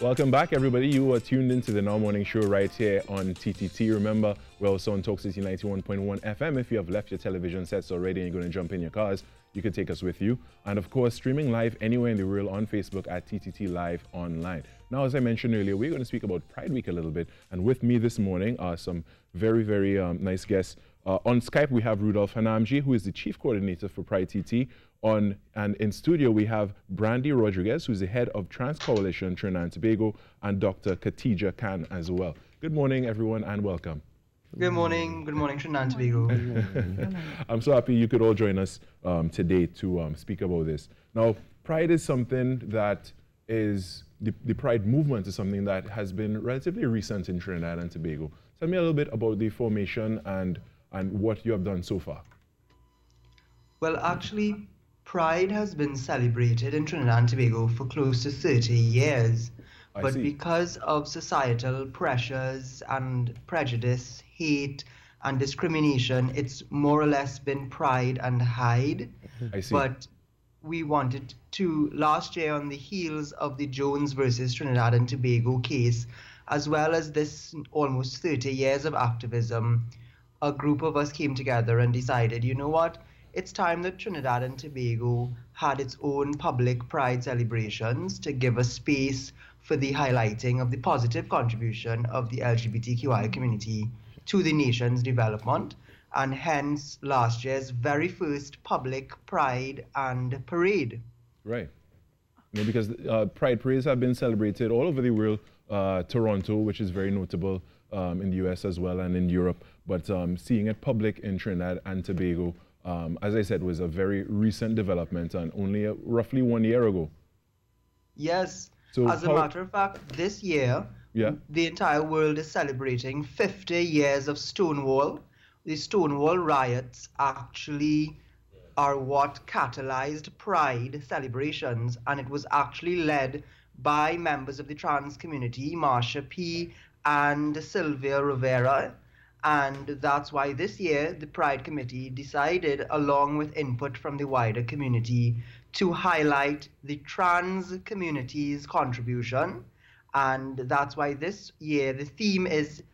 Welcome back, everybody. You are tuned into the Now Morning Show right here on TTT. Remember, we're also on Talk City 91.1 FM. If you have left your television sets already and you're going to jump in your cars, you can take us with you. And of course, streaming live anywhere in the world on Facebook at TTT Live Online. Now, as I mentioned earlier, we're going to speak about Pride Week a little bit. And with me this morning are some very, very nice guests. On Skype, we have Rudolph Hanamji, who is the Chief Coordinator for Pride TT. And in studio, we have Brandy Rodriguez, who's the head of Trans Coalition Trinidad and Tobago, and Dr. Khatija Khan as well. Good morning, everyone, and welcome. Good morning, Trinidad and Tobago. I'm so happy you could all join us today to speak about this. Now, Pride is something that is, the Pride movement is something that has been relatively recent in Trinidad and Tobago. Tell me a little bit about the formation and what you have done so far. Well, actually, Pride has been celebrated in Trinidad and Tobago for close to 30 years. But because of societal pressures and prejudice, hate, and discrimination, it's more or less been Pride and hide. I see. But we wanted to, last year on the heels of the Jones versus Trinidad and Tobago case, as well as this almost 30 years of activism, a group of us came together and decided, you know what? It's time that Trinidad and Tobago had its own public Pride celebrations to give a space for the highlighting of the positive contribution of the LGBTQI community to the nation's development, and hence last year's very first public Pride and parade. Right. You know, because Pride parades have been celebrated all over the world, Toronto, which is very notable in the US as well, and in Europe, but seeing it public in Trinidad and Tobago, as I said, was a very recent development and only roughly 1 year ago. Yes. So as a matter of fact, this year, the entire world is celebrating 50 years of Stonewall. The Stonewall riots actually are what catalyzed Pride celebrations, and it was actually led by members of the trans community, Marsha P. and Sylvia Rivera. And that's why this year the Pride Committee decided, along with input from the wider community, to highlight the trans community's contribution. And that's why this year the theme is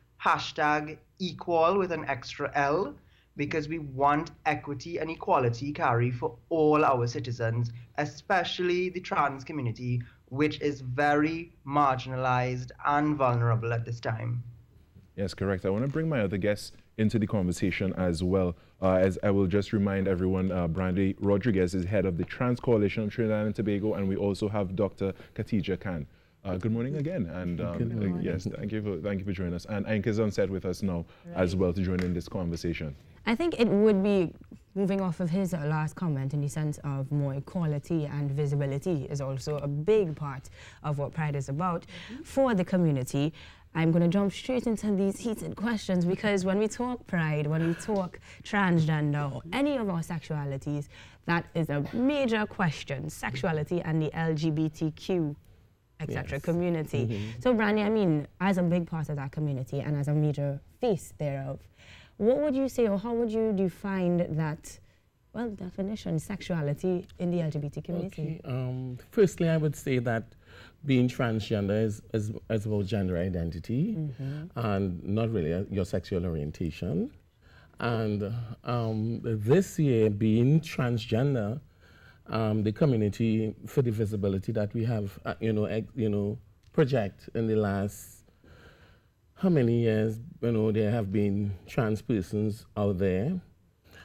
#equal with an extra L, because we want equity and equality carry for all our citizens, especially the trans community, which is very marginalized and vulnerable at this time. Yes, correct. I want to bring my other guests into the conversation as well. As I will just remind everyone, Brandy Rodriguez is head of the Trans Coalition of Trinidad and Tobago, and we also have Dr. Khatija Khan. Good morning again, and good morning. Yes, thank you for joining us. And Ank is on set with us now as well to join in this conversation. I think it would be, moving off of his last comment, in the sense of more equality and visibility is also a big part of what Pride is about for the community. I'm going to jump straight into these heated questions, because when we talk Pride, when we talk transgender, or any of our sexualities, that is a major question, sexuality and the LGBTQ, etc. community. So Brandy, I mean, as a big part of that community and as a major face thereof, what would you say, or how would you define that, well, definition, sexuality in the LGBT community? Okay. Firstly, I would say that being transgender is about gender identity and not really your sexual orientation. And this year, being transgender, the community, for the visibility that we have, project in the last, how many years, there have been trans persons out there,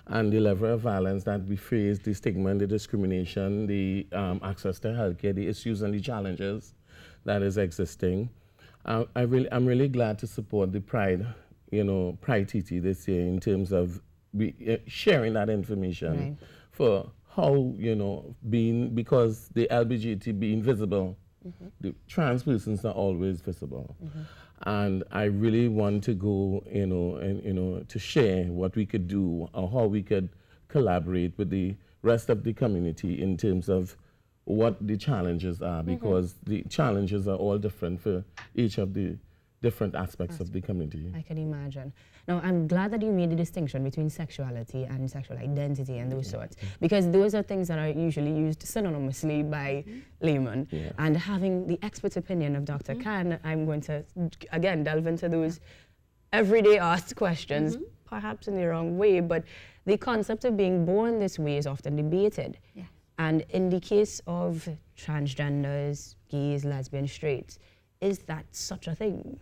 and the level of violence that we face, the stigma and the discrimination, the access to healthcare, the issues and the challenges that is existing. I'm really glad to support the Pride, Pride TT this year in terms of sharing that information for how, because the LGBT being visible, the trans persons are always visible. And I really want to go, to share what we could do or how we could collaborate with the rest of the community in terms of what the challenges are, because the challenges are all different for each of the different aspects of the community. I can imagine. Now, I'm glad that you made the distinction between sexuality and sexual identity and those sorts, because those are things that are usually used synonymously by laymen. Yeah. And having the expert opinion of Dr. Khan, I'm going to, again, delve into those everyday asked questions, perhaps in the wrong way, but the concept of being born this way is often debated. Yeah. And in the case of transgenders, gays, lesbians, straights, is that such a thing?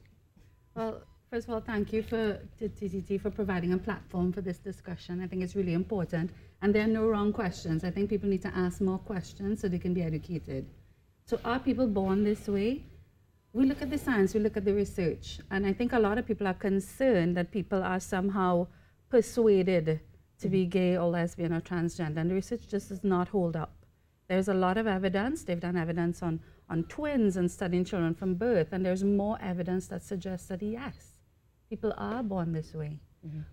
Well, first of all, thank you to TTT for providing a platform for this discussion. I think it's really important. And there are no wrong questions. I think people need to ask more questions so they can be educated. So are people born this way? We look at the science, we look at the research. And I think a lot of people are concerned that people are somehow persuaded to be gay or lesbian or transgender. And the research just does not hold up. There's a lot of evidence. They've done evidence on twins and studying children from birth, and there's more evidence that suggests that yes, people are born this way.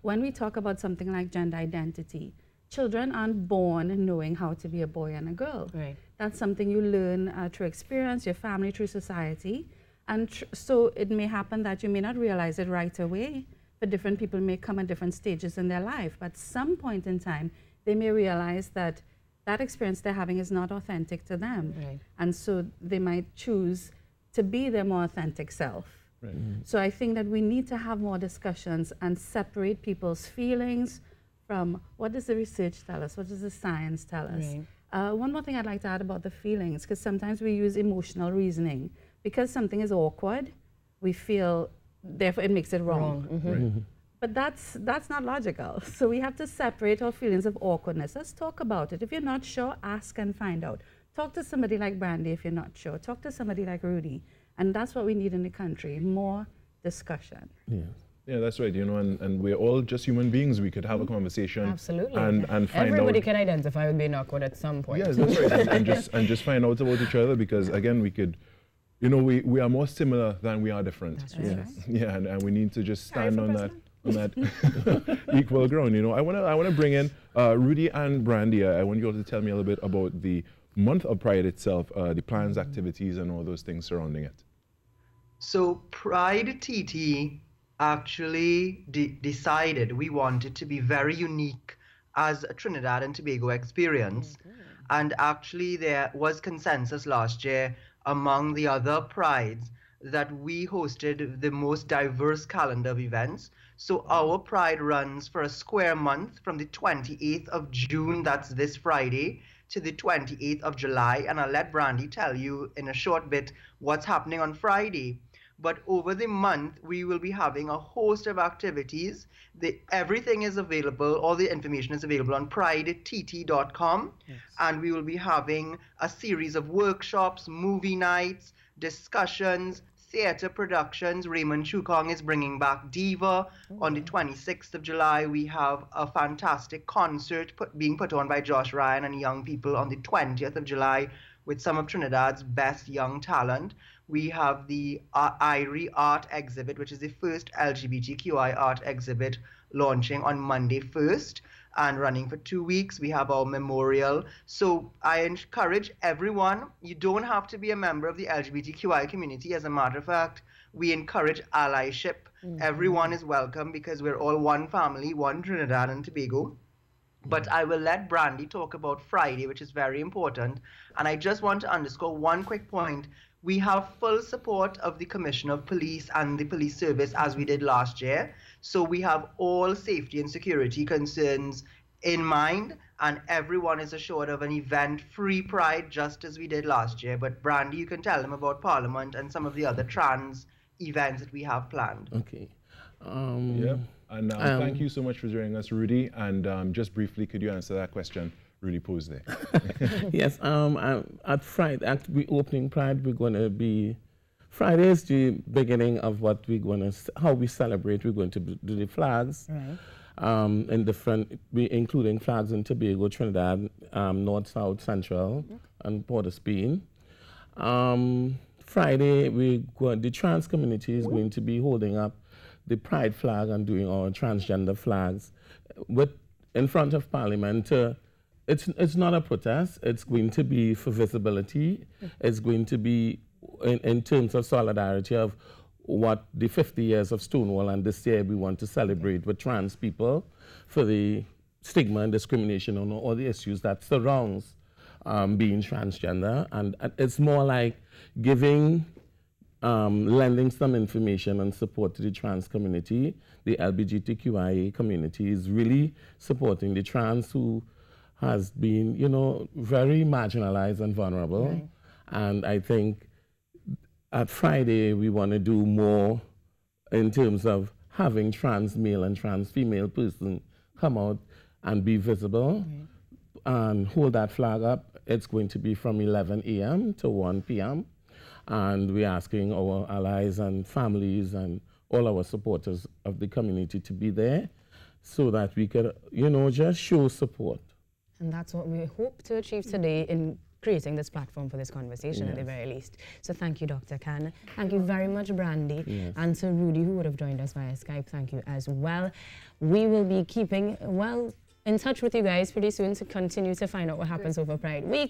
When we talk about something like gender identity, children aren't born knowing how to be a boy and a girl. Right. That's something you learn through experience, your family, through society. And so it may happen that you may not realize it right away, but different people may come at different stages in their life. But at some point in time, they may realize that that experience they're having is not authentic to them. Right. And so they might choose to be their more authentic self. Right. So I think that we need to have more discussions and separate people's feelings from what does the research tell us, what does the science tell us. Right. One more thing I'd like to add about the feelings, because sometimes we use emotional reasoning. Because something is awkward, we feel, therefore it makes it wrong. Right. But that's not logical. So we have to separate our feelings of awkwardness. Let's talk about it. If you're not sure, ask and find out. Talk to somebody like Brandy if you're not sure. Talk to somebody like Rudy. And that's what we need in the country, more discussion. Yeah. Yeah, that's right. You know, and we're all just human beings. We could have a conversation. Absolutely. And find everybody out. can identify with being awkward at some point. Yes, that's right. and just find out about each other, because again, we could, you know, we are more similar than we are different. That's right. Yes. Yeah, and we need to just stand on that equal ground. You know, I wanna bring in Rudy and Brandy. I want you all to tell me a little bit about the month of Pride itself, the plans, activities, and all those things surrounding it. So Pride TT actually decided we wanted to be very unique as a Trinidad and Tobago experience. And actually there was consensus last year among the other prides that we hosted the most diverse calendar of events. So our Pride runs for a square month from the 28th of June, that's this Friday, to the 28th of July. And I'll let Brandy tell you in a short bit what's happening on Friday. But over the month, we will be having a host of activities. Everything is available, all the information is available on pridett.com. Yes. And we will be having a series of workshops, movie nights, discussions, theater productions. Raymond Chukong is bringing back Diva. On the 26th of July, we have a fantastic concert being put on by Josh Ryan and young people on the 20th of July with some of Trinidad's best young talent. We have the Irie Art Exhibit, which is the first LGBTQI art exhibit launching on Monday 1st and running for 2 weeks. We have our memorial. So I encourage everyone, you don't have to be a member of the LGBTQI community. As a matter of fact, we encourage allyship. Everyone is welcome because we're all one family, one Trinidad and Tobago. But I will let Brandy talk about Friday, which is very important. And I just want to underscore one quick point. We have full support of the Commissioner of Police and the police service as we did last year. So we have all safety and security concerns in mind, and everyone is assured of an event-free Pride just as we did last year. But Brandy, you can tell them about Parliament and some of the other trans events that we have planned. Okay. Yeah. And thank you so much for joining us, Rudy. And just briefly, could you answer that question Rudy posed there? Yes. At Friday, at the opening Pride, we're going to be. Friday is the beginning of what we're going to, how we celebrate. We're going to do the flags. Right. In different, including flags in Tobago, Trinidad, North, South, Central, and Port of Spain. Friday, the trans community is going to be holding up the Pride flag and doing our transgender flags in front of Parliament. It's not a protest. It's going to be for visibility. It's going to be in terms of solidarity of what the 50 years of Stonewall, and this year we want to celebrate with trans people for the stigma and discrimination on all the issues that surrounds being transgender. And it's more like giving, lending some information and support to the trans community. The LGBTQIA community is really supporting the trans who has been, you know, very marginalized and vulnerable. Right. And I think at Friday, we want to do more in terms of having trans male and trans female person come out and be visible and hold that flag up. It's going to be from 11 a.m. to 1 p.m. And we're asking our allies and families and all our supporters of the community to be there so that we could, you know, just show support. And that's what we hope to achieve today in creating this platform for this conversation, at the very least. So thank you, Dr. Khan. Thank you very much, Brandy. Yes. And to Rudy, who would have joined us via Skype, thank you as well. We will be keeping, well, in touch with you guys pretty soon to continue to find out what happens over Pride Week.